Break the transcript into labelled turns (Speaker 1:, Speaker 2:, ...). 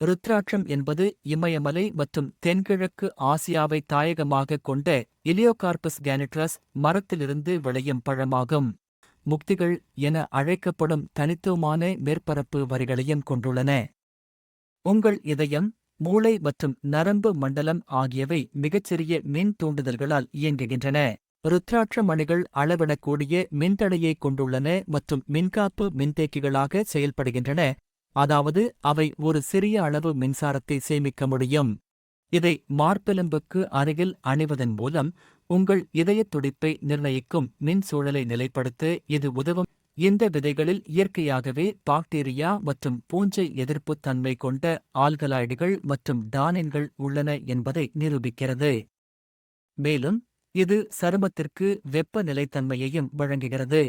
Speaker 1: ருத்ராட்சம் என்பது இமயமலை மற்றும் தென்கிழக்கு ஆசியாவை தாயகமாகக் கொண்ட இலியோகார்பஸ் கேனிட்ரஸ் மரத்திலிருந்து விளையும் பழமாகும். முக்திகள் என அழைக்கப்படும் தனித்துவமான மேற்பரப்பு வரிகளையும் கொண்டுள்ளன. உங்கள் இதயம், மூளை மற்றும் நரம்பு மண்டலம் ஆகியவை மிகச்சிறிய மின் தூண்டுதல்களால் இயங்குகின்றன. ருத்ராட்ச மணிகள் அளவிடக்கூடிய மின்தடையைக் கொண்டுள்ளன மற்றும் மின்காப்பு மின்தேக்கிகளாக செயல்படுகின்றன, அதாவது அவை ஒரு சிறிய அளவு மின்சாரத்தை சேமிக்க முடியும். இதை மார்பெலும்புக்கு அருகில் அணிவதன் மூலம் உங்கள் இதயத் துடிப்பை நிர்ணயிக்கும் மின் சூழலை நிலைப்படுத்த இது உதவும். இந்த விதைகளில் இயற்கையாகவே பாக்டீரியா மற்றும் பூஞ்சை எதிர்ப்புத் தன்மை கொண்ட ஆல்கலாய்டுகள் மற்றும் டானின்கள் உள்ளன என்பதை நிரூபிக்கிறது. மேலும் இது சருமத்திற்கு வெப்ப நிலைத்தன்மையையும் வழங்குகிறது.